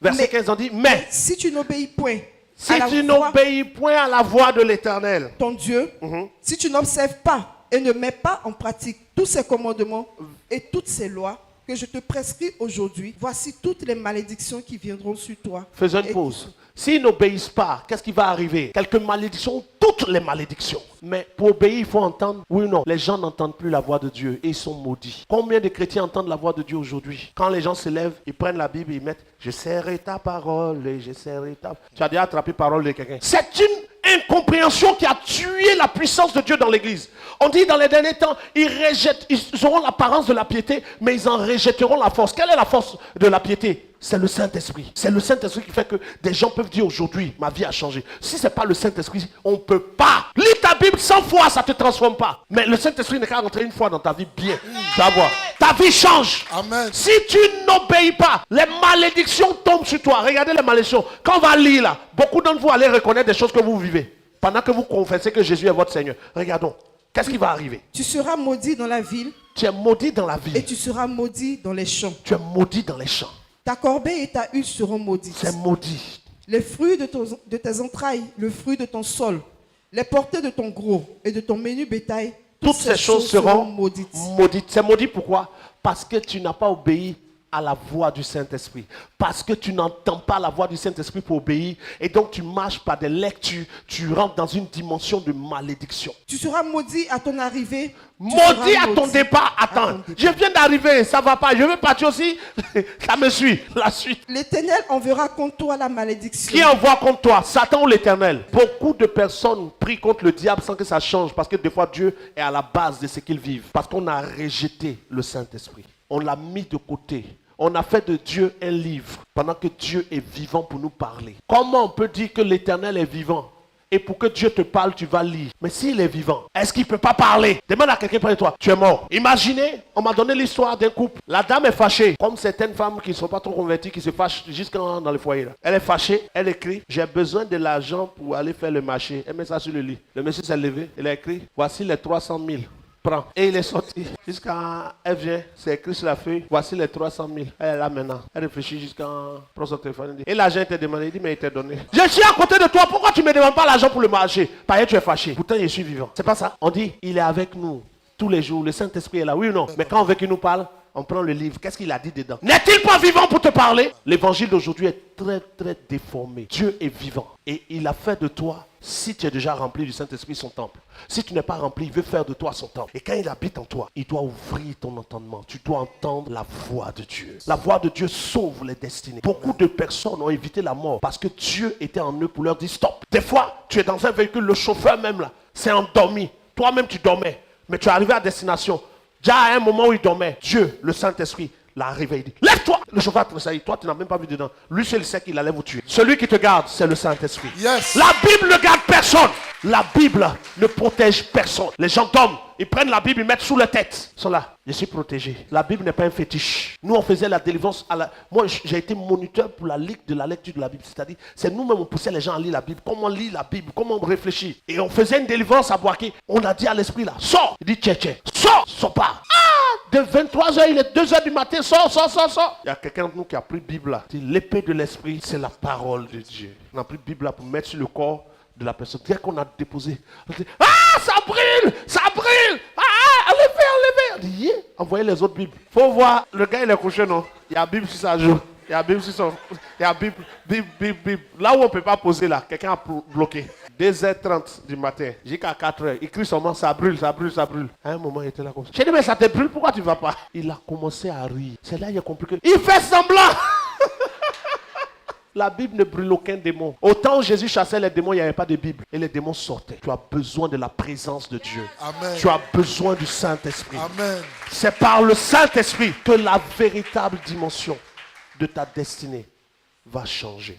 Verset 15, on dit, mais si tu n'obéis point si à la tu voix n'obéis point à la voix de l'Éternel, ton Dieu, si tu n'observes pas et ne mets pas en pratique tous ces commandements et toutes ces lois que je te prescris aujourd'hui, voici toutes les malédictions qui viendront sur toi. faisons une Et- pause. S'ils n'obéissent pas, qu'est-ce qui va arriver? Quelques malédictions, toutes les malédictions. Mais pour obéir, il faut entendre. Oui ou non? Les gens n'entendent plus la voix de Dieu et ils sont maudits. Combien de chrétiens entendent la voix de Dieu aujourd'hui? Quand les gens se lèvent, ils prennent la Bible et ils mettent « Je serai ta parole et je serai ta... » Tu as déjà attrapé parole de quelqu'un. C'est une incompréhension qui a tué la puissance de Dieu dans l'église. On dit dans les derniers temps, ils auront l'apparence de la piété, mais ils en rejetteront la force. Quelle est la force de la piété? C'est le Saint-Esprit. C'est le Saint-Esprit qui fait que des gens peuvent dire aujourd'hui, ma vie a changé. Si ce n'est pas le Saint-Esprit, on ne peut pas. Lis ta Bible 100 fois, ça ne te transforme pas. Mais le Saint-Esprit n'est qu'à rentrer une fois dans ta vie bien. Tu vas voir. Ta vie change. Amen. Si tu n'obéis pas, les malédictions tombent sur toi. Regardez les malédictions. Quand on va lire là, beaucoup d'entre vous allez reconnaître des choses que vous vivez. Pendant que vous confessez que Jésus est votre Seigneur. Regardons. Qu'est-ce qui va arriver? Tu seras maudit dans la ville Tu es maudit dans la et vie. tu seras maudit dans les champs. Tu es maudit dans les champs. Ta corbeille et ta hutte seront maudites. C'est maudit. Les fruits de tes entrailles, le fruit de ton sol, les portées de ton gros et de ton menu bétail, Toutes ces choses seront maudites. maudites. C'est maudit pourquoi? Parce que tu n'as pas obéi à la voix du Saint-Esprit. Parce que tu n'entends pas la voix du Saint-Esprit pour obéir. Et donc tu marches par des lectures. Tu rentres dans une dimension de malédiction. Tu seras maudit à ton arrivée. tu Maudit seras à ton maudit départ. à Attends, ton départ. je viens d'arriver, ça va pas. Je veux partir aussi. Ça me suit. La suite. L'Éternel enverra contre toi la malédiction. Qui envoie contre toi? Satan ou l'Éternel? Beaucoup de personnes prient contre le diable sans que ça change. Parce que des fois, Dieu est à la base de ce qu'ils vivent. Parce qu'on a rejeté le Saint-Esprit. On l'a mis de côté. On a fait de Dieu un livre pendant que Dieu est vivant pour nous parler. Comment on peut dire que l'Éternel est vivant? Et pour que Dieu te parle, tu vas lire. Mais s'il est vivant, est-ce qu'il ne peut pas parler? Demande à quelqu'un près de toi, tu es mort. Imaginez, on m'a donné l'histoire d'un couple. La dame est fâchée. Comme certaines femmes qui ne sont pas trop converties, qui se fâchent jusqu'à dans le foyer. Là. Elle est fâchée, elle écrit, j'ai besoin de l'argent pour aller faire le marché. Elle met ça sur le lit. Le monsieur s'est levé, il a écrit, voici les 300 000. Prends. Et il est sorti. Jusqu'à elle vient, c'est écrit sur la feuille. Voici les 300 000. Elle est là maintenant. Elle réfléchit jusqu'à prend son téléphone. Et l'argent était demandé. Il dit, mais il t'est donné. Je suis à côté de toi. Pourquoi tu ne me demandes pas l'argent pour le marché? Parce que tu es fâché. Pourtant, je suis vivant. C'est pas ça. On dit, il est avec nous tous les jours. Le Saint-Esprit est là. Oui ou non? Mais quand on veut qu'il nous parle, on prend le livre. Qu'est-ce qu'il a dit dedans? N'est-il pas vivant pour te parler? L'évangile d'aujourd'hui est très, très déformé. Dieu est vivant. Et il a fait de toi, si tu es déjà rempli du Saint-Esprit, son temple. Si tu n'es pas rempli, il veut faire de toi son temple. Et quand il habite en toi, il doit ouvrir ton entendement. Tu dois entendre la voix de Dieu. La voix de Dieu sauve les destinées. Beaucoup de personnes ont évité la mort parce que Dieu était en eux pour leur dire stop. Des fois, tu es dans un véhicule, le chauffeur même là, c'est endormi. Toi-même, tu dormais. Mais tu es arrivé à destination. Déjà à un moment où il dormait, Dieu, le Saint-Esprit, l'a réveillé. Il dit, lève-toi. Le chauffeur a tressailli. Toi, tu n'as même pas vu dedans. Lui, seul sait qu'il allait vous tuer. Celui qui te garde, c'est le Saint-Esprit. Yes. La Bible ne garde personne. La Bible ne protège personne. Les gens dorment. Ils prennent la Bible, ils mettent sous la tête. Ils sont là. Je suis protégé. La Bible n'est pas un fétiche. Nous, on faisait la délivrance. Moi, j'ai été moniteur pour la ligue de la lecture de la Bible. C'est-à-dire, c'est nous-mêmes, on poussait les gens à lire la Bible. Comment lire la Bible? Comment on réfléchit? Et on faisait une délivrance à Boaké. On a dit à l'esprit là, sors. Il dit, tchè. Sors pas. De 23h, il est 2h du matin, sors. Il y a quelqu'un de nous qui a pris Bible là. L'épée de l'esprit, c'est la parole de Dieu. On a pris Bible là pour mettre sur le corps de la personne. Dès qu'on a déposé, on dit, ça brûle. Enlevez. On dit, envoyez les autres Bibles. Faut voir, le gars il est couché, non? Il y a Bible sur sa joue. Il y a Bible sur son... Il y a Bible. Là où on ne peut pas poser là, quelqu'un a bloqué. 2h30 du matin, jusqu'à 4h, il crie seulement, ça brûle. À un moment, il était là comme ça. J'ai dit, mais ça te brûle, pourquoi tu ne vas pas? Il a commencé à rire. C'est là qu'il a compris que... Il fait semblant. La Bible ne brûle aucun démon. Autant où Jésus chassait les démons, il n'y avait pas de Bible. Et les démons sortaient. Tu as besoin de la présence de Dieu. Amen. Tu as besoin du Saint-Esprit. Amen. C'est par le Saint-Esprit que la véritable dimension de ta destinée va changer.